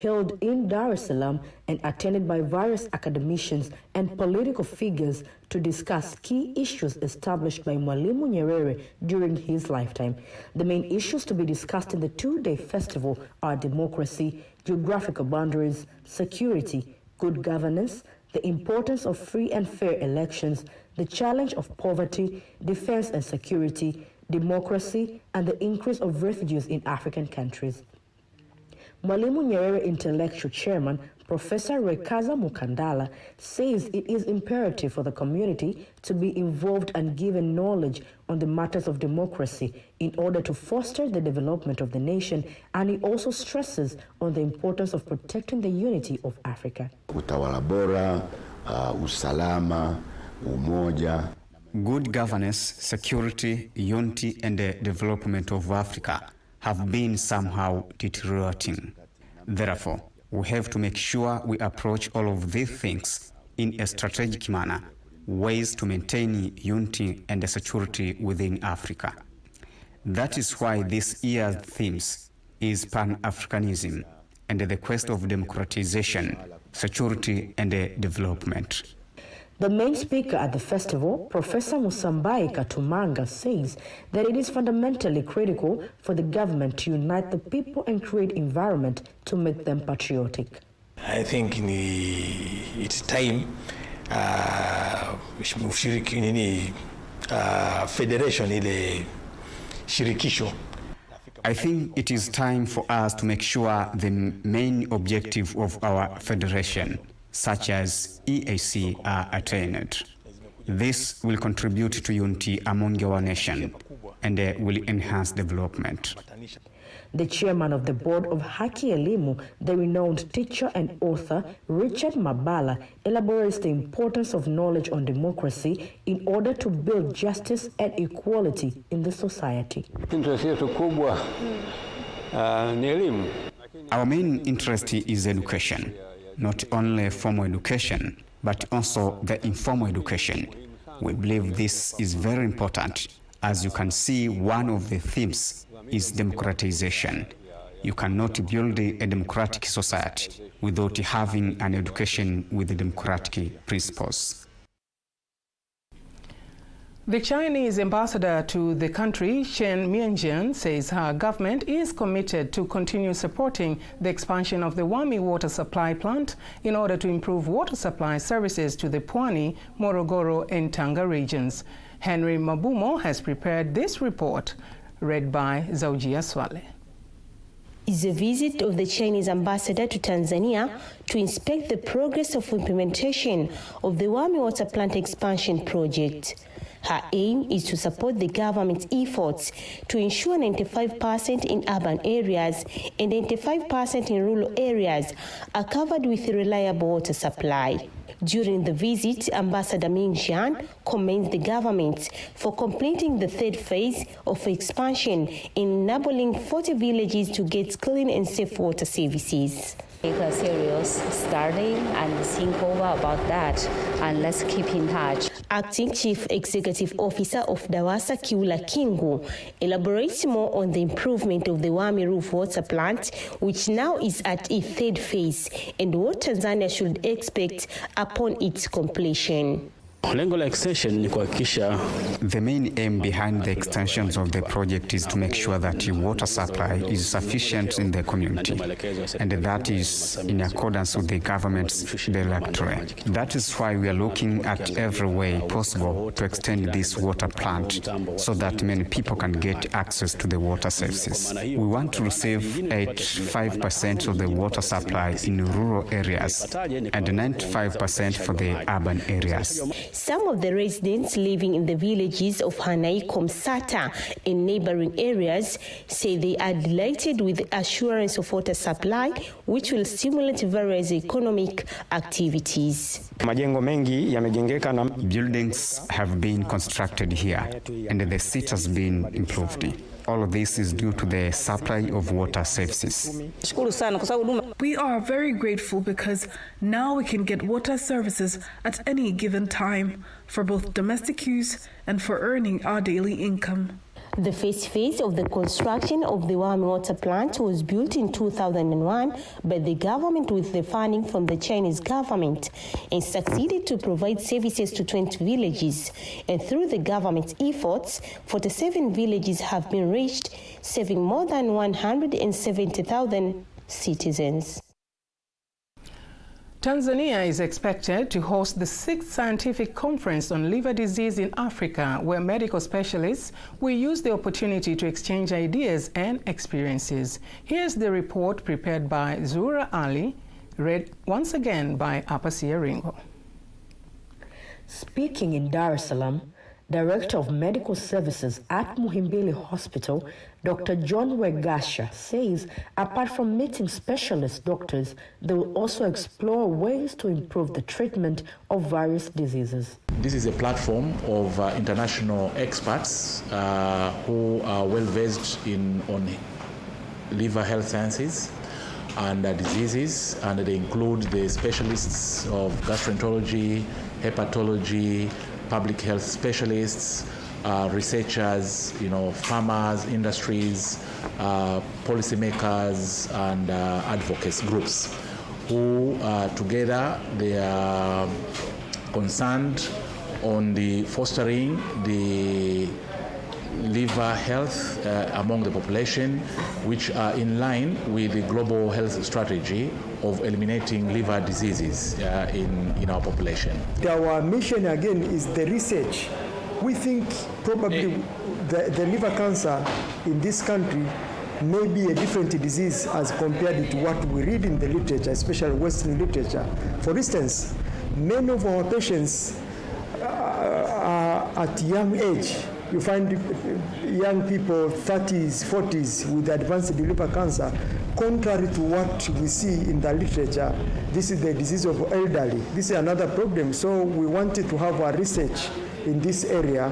held in Dar es Salaam and attended by various academicians and political figures to discuss key issues established by Mwalimu Nyerere during his lifetime. The main issues to be discussed in the two-day festival are democracy, geographical boundaries, security, good governance, the importance of free and fair elections, the challenge of poverty, defense and security, democracy, and the increase of refugees in African countries. Mwalimu Nyerere Intellectual Chairman, Professor Rekaza Mukandala, says it is imperative for the community to be involved and given knowledge on the matters of democracy in order to foster the development of the nation, and he also stresses on the importance of protecting the unity of Africa. Utawala bora, usalama, umoja. Good governance, security, unity, and the development of Africa have been somehow deteriorating. Therefore, we have to make sure we approach all of these things in a strategic manner, ways to maintain unity and security within Africa. That is why this year's theme is Pan-Africanism and the quest of democratization, security, and development. The main speaker at the festival, Professor Musambai Katumanga, says that it is fundamentally critical for the government to unite the people and create environment to make them patriotic. I think it's time federation ile shirikisho. I think it is time for us to make sure the main objective of our federation, such as EAC, are attained. This will contribute to unity among our nation and will enhance development. The chairman of the board of Haki Elimu, the renowned teacher and author Richard Mabala, elaborates the importance of knowledge on democracy in order to build justice and equality in the society. Our main interest is education, not only formal education, but also the informal education. We believe this is very important. As you can see, one of the themes is democratization. You cannot build a democratic society without having an education with the democratic principles. The Chinese ambassador to the country, Chen Mianjian, says her government is committed to continue supporting the expansion of the Wami water supply plant in order to improve water supply services to the Pwani, Morogoro, and Tanga regions. Henry Mabumo has prepared this report, read by Zaujia Swale. Is a visit of the Chinese ambassador to Tanzania to inspect the progress of implementation of the Wami water plant expansion project. Her aim is to support the government's efforts to ensure 95% in urban areas and 95% in rural areas are covered with a reliable water supply. During the visit, Ambassador Ming Jian commends the government for completing the third phase of expansion in enabling 40 villages to get clean and safe water services. Take a serious study and think over about that, and let's keep in touch. Acting Chief Executive Officer of DAWASA, Kiula Kingu, elaborates more on the improvement of the Wami Roof water plant, which now is at its third phase, and what Tanzania should expect upon its completion. The main aim behind the extensions of the project is to make sure that the water supply is sufficient in the community, and that is in accordance with the government's directorate. That is why we are looking at every way possible to extend this water plant so that many people can get access to the water services. We want to receive 85% of the water supply in rural areas and 95% for the urban areas. Some of the residents living in the villages of Hanaikom Sata in neighboring areas say they are delighted with the assurance of water supply, which will stimulate various economic activities. Buildings have been constructed here, and the seat has been improved. All of this is due to the supply of water services. We are very grateful because now we can get water services at any given time for both domestic use and for earning our daily income. The first phase of the construction of the Wami water plant was built in 2001 by the government with the funding from the Chinese government and succeeded to provide services to 20 villages. And through the government's efforts, 47 villages have been reached, serving more than 170,000 citizens. Tanzania is expected to host the 6th Scientific Conference on Liver Disease in Africa, where medical specialists will use the opportunity to exchange ideas and experiences. Here's the report prepared by Zura Ali, read once again by Apasia Ringo. Speaking in Dar es Salaam, Director of Medical Services at Muhimbili Hospital, Dr. John Wegasha, says apart from meeting specialist doctors, they will also explore ways to improve the treatment of various diseases. This is a platform of international experts who are well-versed on liver health sciences and diseases, and they include the specialists of gastroenterology, hepatology, public health specialists, researchers, farmers, industries, policymakers, and advocacy groups who together they are concerned on the fostering the liver health among the population, which are in line with the global health strategy of eliminating liver diseases in our population. Our mission again is the research. We think probably the liver cancer in this country may be a different disease as compared to what we read in the literature, especially Western literature. For instance, many of our patients are at young age. You find young people, 30s, 40s, with advanced liver cancer. Contrary to what we see in the literature, this is the disease of elderly. This is another problem. So we wanted to have a research in this area.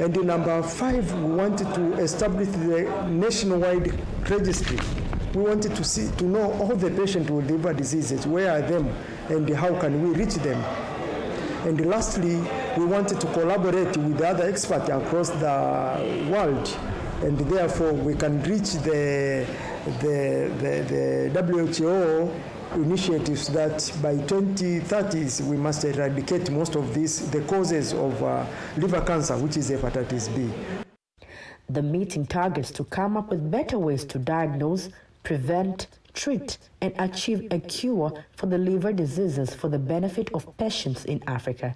And in number 5, we wanted to establish the nationwide registry. We wanted to know all the patients with liver diseases, where are them, and how can we reach them. And lastly, we wanted to collaborate with other experts across the world, and therefore we can reach the WHO initiatives that by 2030s we must eradicate most of the causes of liver cancer, which is hepatitis B. The meeting targets to come up with better ways to diagnose, prevent, treat, and achieve a cure for the liver diseases for the benefit of patients in Africa.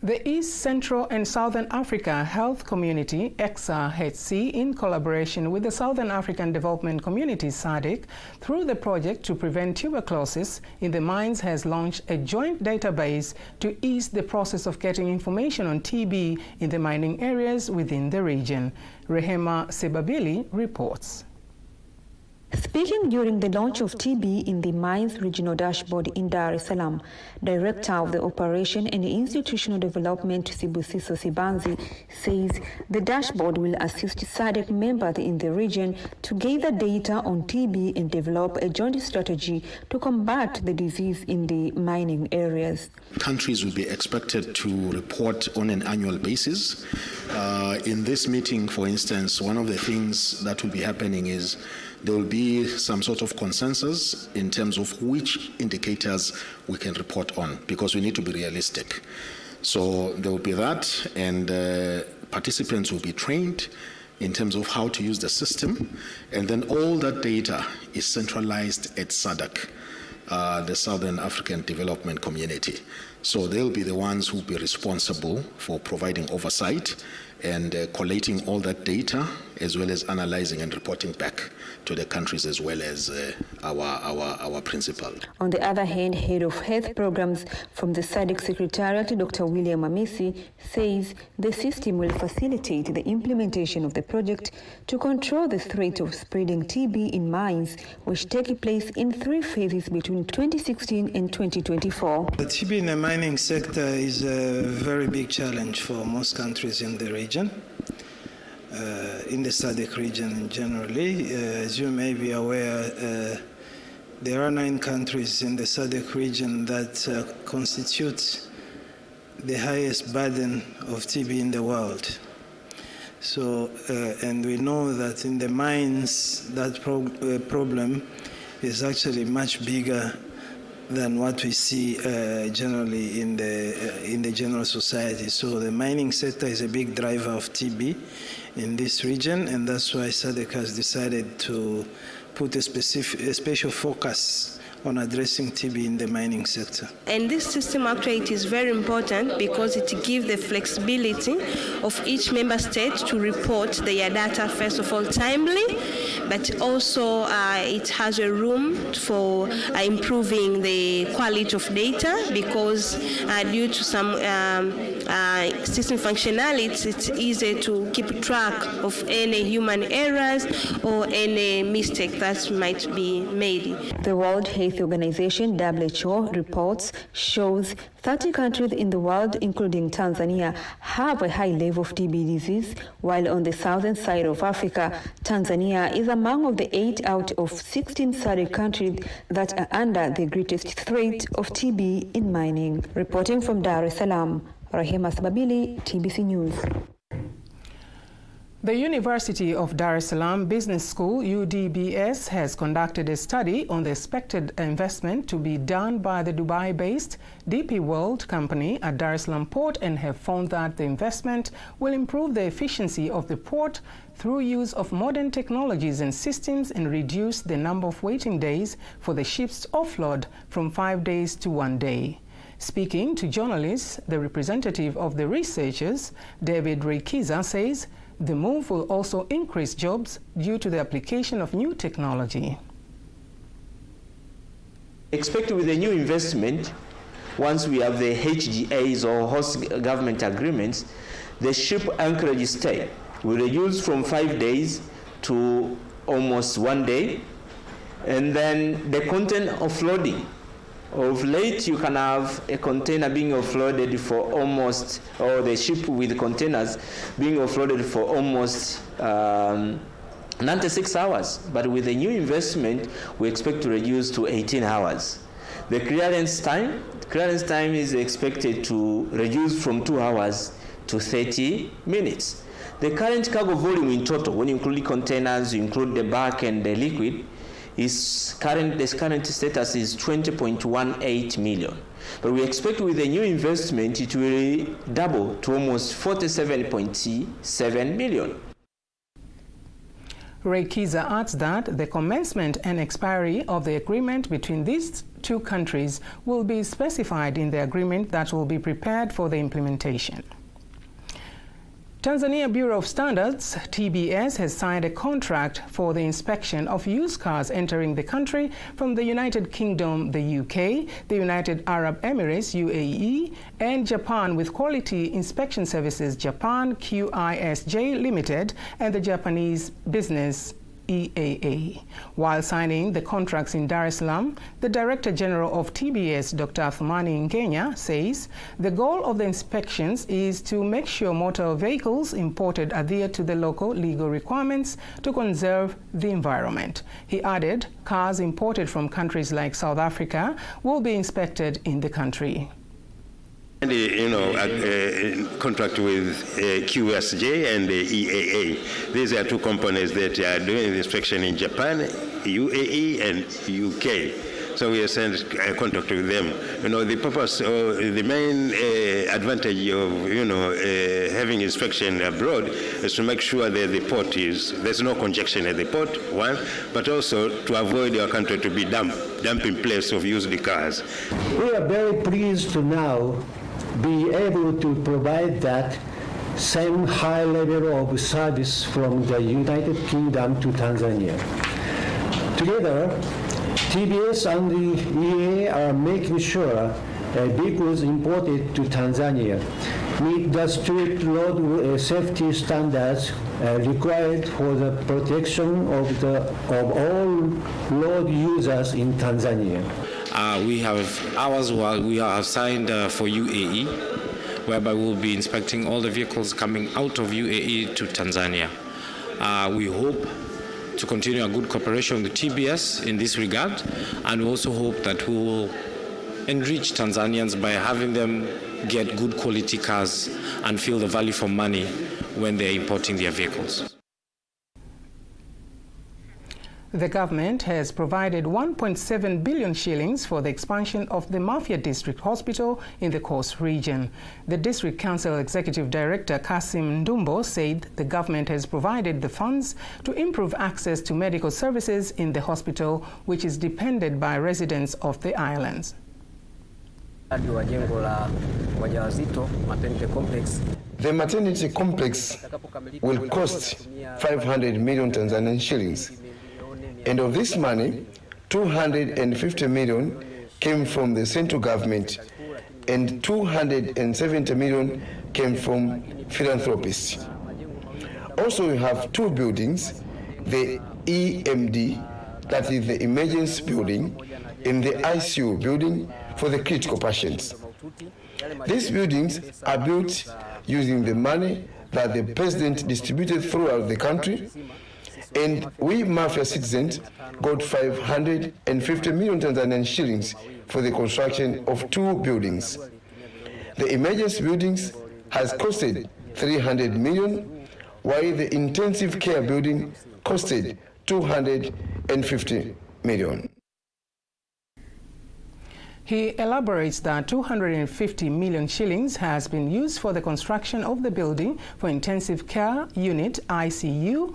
The East Central and Southern Africa Health Community, EXA-HC, in collaboration with the Southern African Development Community, SADC, through the project to prevent tuberculosis in the mines, has launched a joint database to ease the process of getting information on TB in the mining areas within the region. Rehema Sebabili reports. Speaking during the launch of TB in the Mines Regional Dashboard in Dar es Salaam, Director of the Operation and Institutional Development Sibusiso Sibanzi says the dashboard will assist SADC members in the region to gather data on TB and develop a joint strategy to combat the disease in the mining areas. Countries will be expected to report on an annual basis. In this meeting, for instance, one of the things that will be happening is there will be some sort of consensus in terms of which indicators we can report on, because we need to be realistic. So there will be that, and participants will be trained in terms of how to use the system, and then all that data is centralized at SADC, the Southern African Development Community. So they'll be the ones who will be responsible for providing oversight and collating all that data, as well as analyzing and reporting back to the countries, as well as our principal. On the other hand, Head of Health Programs from the SADC Secretariat, Dr. William Amisi, says the system will facilitate the implementation of the project to control the threat of spreading TB in mines, which take place in 3 phases between 2016 and 2024. The TB in the mining sector is a very big challenge for most countries in the region. In the SADC region generally. As you may be aware, there are 9 countries in the SADC region that constitute the highest burden of TB in the world. So, and we know that in the mines, that problem is actually much bigger than what we see generally in the general society. So the mining sector is a big driver of TB in this region, and that's why SADC has decided to put a special focus on addressing TB in the mining sector. And this system actually it is very important because it gives the flexibility of each member state to report their data, first of all, timely, but also it has a room for improving the quality of data because due to some system functionality, it's easy to keep track of any human errors or any mistake that might be made. The World Health Organization, WHO, reports shows 30 countries in the world, including Tanzania, have a high level of TB disease, while on the southern side of Africa, Tanzania is among of the 8 out of 16 SADC countries that are under the greatest threat of TB in mining. Reporting from Dar es Salaam, Rahema Sababili, TBC News. The University of Dar es Salaam Business School, UDBS, has conducted a study on the expected investment to be done by the Dubai-based DP World company at Dar es Salaam Port and have found that the investment will improve the efficiency of the port through use of modern technologies and systems and reduce the number of waiting days for the ships to offload from 5 days to 1 day. Speaking to journalists, the representative of the researchers, David Reikiza, says the move will also increase jobs due to the application of new technology. Expect with the new investment, once we have the HGAs or host government agreements, the ship anchorage stay will reduce from 5 days to almost 1 day, and then the content offloading. Of late, you can have a container being offloaded for almost, or the ship with containers being offloaded for almost 96 hours. But with the new investment, we expect to reduce to 18 hours. The clearance time is expected to reduce from 2 hours to 30 minutes. The current cargo volume in total, when you include containers, you include the bulk and the liquid, this current status is 20.18 million. But we expect with the new investment, it will double to almost 47.7 million. Reikiza adds that the commencement and expiry of the agreement between these two countries will be specified in the agreement that will be prepared for the implementation. Tanzania Bureau of Standards, TBS, has signed a contract for the inspection of used cars entering the country from the United Kingdom, the UK, the United Arab Emirates, UAE, and Japan with Quality Inspection Services Japan, QISJ Limited, and the Japanese business EAA. While signing the contracts in Dar es Salaam, the Director General of TBS, Dr. Athumani Ngenya, says the goal of the inspections is to make sure motor vehicles imported adhere to the local legal requirements to conserve the environment. He added cars imported from countries like South Africa will be inspected in the country. And contract with QSJ and the EAA. These are two companies that are doing the inspection in Japan, UAE, and UK. So we have sent a contract with them. The purpose, the main advantage of having inspection abroad is to make sure that the port there's no congestion at the port, one, but also to avoid our country to be dumping place of used cars. We are very pleased to now be able to provide that same high level of service from the United Kingdom to Tanzania. Together, TBS and the EA are making sure vehicles imported to Tanzania meet the strict road safety standards required for the protection of all road users in Tanzania. We have hours while we have signed for UAE, whereby we'll be inspecting all the vehicles coming out of UAE to Tanzania. We hope to continue a good cooperation with TBS in this regard, and we also hope that we will enrich Tanzanians by having them get good quality cars and feel the value for money when they're importing their vehicles. The government has provided 1.7 billion shillings for the expansion of the Mafia District Hospital in the Coast region. The District Council Executive Director Kasim Ndumbo said the government has provided the funds to improve access to medical services in the hospital, which is depended by residents of the islands. The maternity complex will cost 500 million Tanzanian shillings. And of this money, 250 million came from the central government and 270 million came from philanthropists. Also, we have two buildings, the EMD, that is the emergency building, and the ICU building for the critical patients. These buildings are built using the money that the president distributed throughout the country, and we Mafia citizens got 550 million Tanzanian shillings for the construction of two buildings. The emergency buildings has costed 300 million, while the intensive care building costed 250 million. He elaborates that 250 million shillings has been used for the construction of the building for intensive care unit ICU,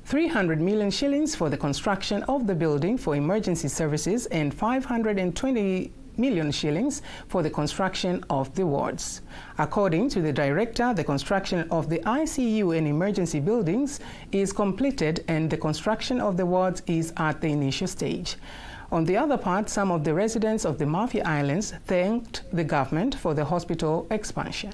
300 million shillings for the construction of the building for emergency services, and 520 million shillings for the construction of the wards. According to the director, the construction of the ICU and emergency buildings is completed and the construction of the wards is at the initial stage. On the other part, some of the residents of the Mafia Islands thanked the government for the hospital expansion.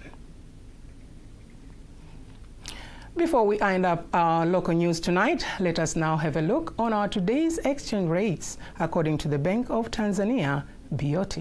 Before we end up our local news tonight, let us now have a look on our today's exchange rates according to the Bank of Tanzania, BOT.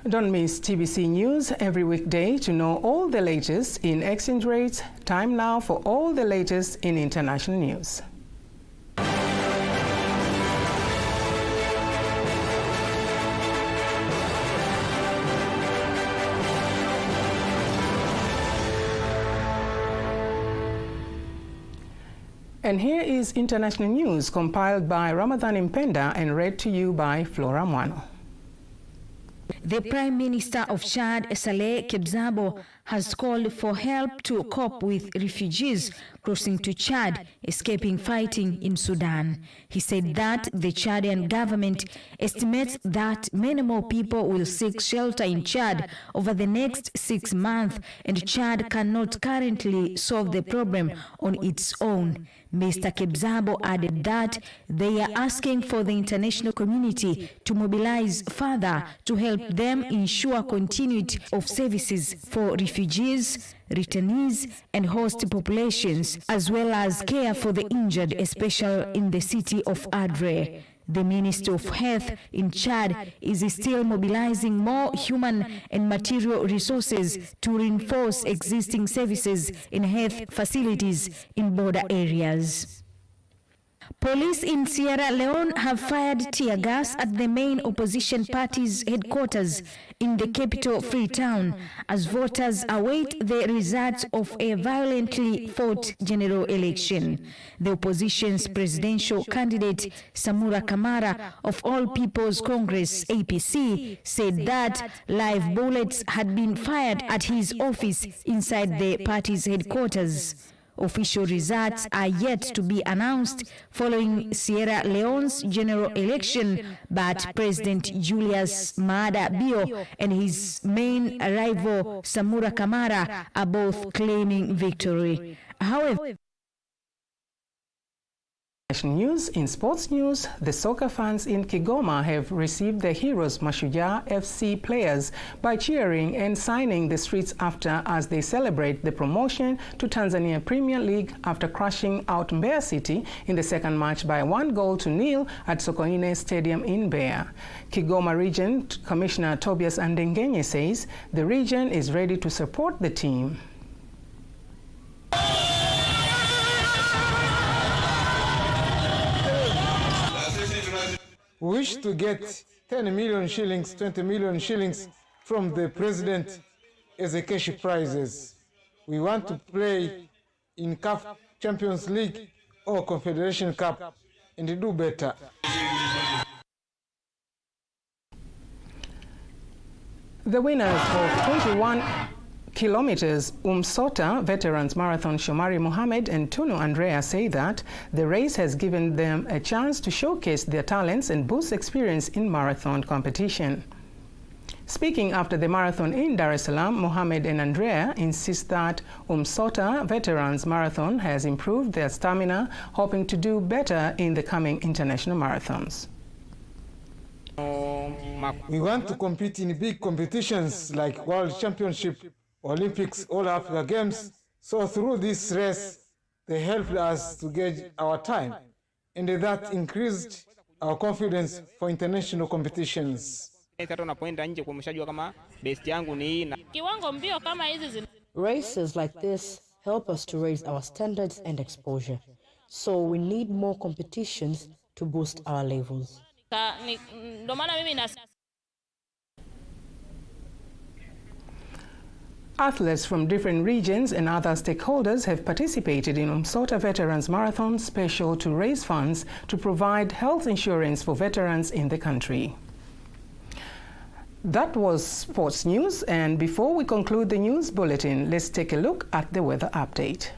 Don't miss TBC News every weekday to know all the latest in exchange rates. Time now for all the latest in international news. And here is international news compiled by Ramadhan Impenda and read to you by Flora Mwano. The Prime Minister of Chad, Saleh Kebzabo, has called for help to cope with refugees crossing to Chad, escaping fighting in Sudan. He said that the Chadian government estimates that many more people will seek shelter in Chad over the next 6 months, and Chad cannot currently solve the problem on its own. Mr. Kebzabo added that they are asking for the international community to mobilize further to help them ensure continuity of services for refugees, returnees, and host populations, as well as care for the injured, especially in the city of Adre. The Minister of Health in Chad is still mobilizing more human and material resources to reinforce existing services in health facilities in border areas. Police in Sierra Leone have fired tear gas at the main opposition party's headquarters in the capital Freetown as voters await the results of a violently fought general election. The opposition's presidential candidate, Samura Kamara of All People's Congress, APC, said that live bullets had been fired at his office inside the party's headquarters. Official results are yet to be announced following Sierra Leone's general election, but President Julius Maada Bio and his main rival Samura Kamara are both claiming victory. However, News. In sports news, the soccer fans in Kigoma have received the heroes Mashujaa FC players by cheering and signing the streets after as they celebrate the promotion to Tanzania Premier League after crushing out Mbeya City in the second match by 1-0 at Sokoine Stadium in Mbeya. Kigoma Region Commissioner Tobias Andengenye says the region is ready to support the team. We wish to get 10 million shillings, 20 million shillings from the president as a cash prizes. We want to play in CAF Champions League or Confederation Cup and do better. The winners of 21 kilometers Umsota Veterans Marathon Shomari Mohammed and Tunu Andrea say that the race has given them a chance to showcase their talents and boost experience in marathon competition. Speaking after the marathon in Dar es Salaam, Mohammed and Andrea insist that Umsota Veterans Marathon has improved their stamina, hoping to do better in the coming international marathons. We want to compete in big competitions like World Championship, Olympics, All Africa Games. So through this race, they helped us to gauge our time, and that increased our confidence for international competitions. Races like this help us to raise our standards and exposure. So we need more competitions to boost our levels. Athletes from different regions and other stakeholders have participated in Umsota Veterans Marathon special to raise funds to provide health insurance for veterans in the country. That was sports news, and before we conclude the news bulletin, let's take a look at the weather update.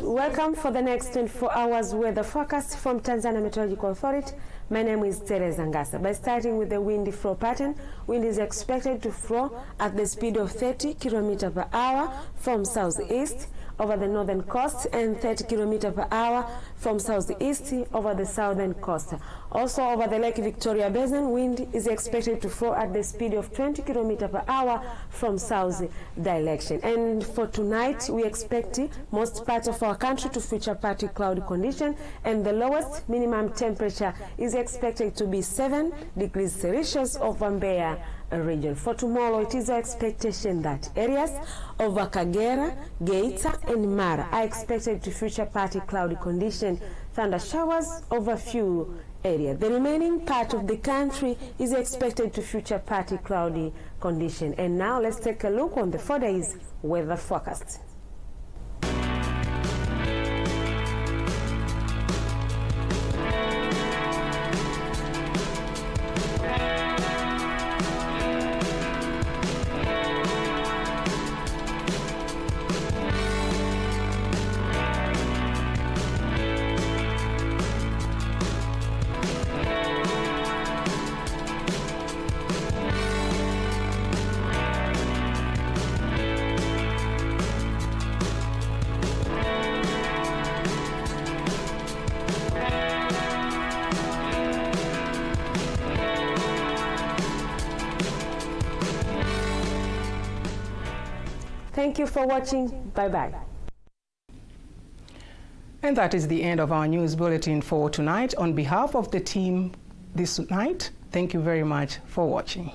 Welcome for the next 24 hours weather forecast from Tanzania Meteorological Authority. My name is Teresa Ngasa. By starting with the wind flow pattern, wind is expected to flow at the speed of 30 km per hour from southeast over the northern coast and 30 km per hour from southeast over the southern coast. Also over the Lake Victoria Basin, wind is expected to flow at the speed of 20 km per hour from south direction. And for tonight, we expect most parts of our country to feature partly cloudy condition, and the lowest minimum temperature is expected to be 7 degrees Celsius over Mbeya region. For tomorrow, it is our expectation that areas of Kagera, Geita, and Mara are expected to feature partly cloudy condition, thunder showers over few areas. The remaining part of the country is expected to feature partly cloudy condition. And now let's take a look on the 4 days weather forecast. Thank you for watching. Bye-bye. And that is the end of our news bulletin for tonight. On behalf of the team this night, thank you very much for watching.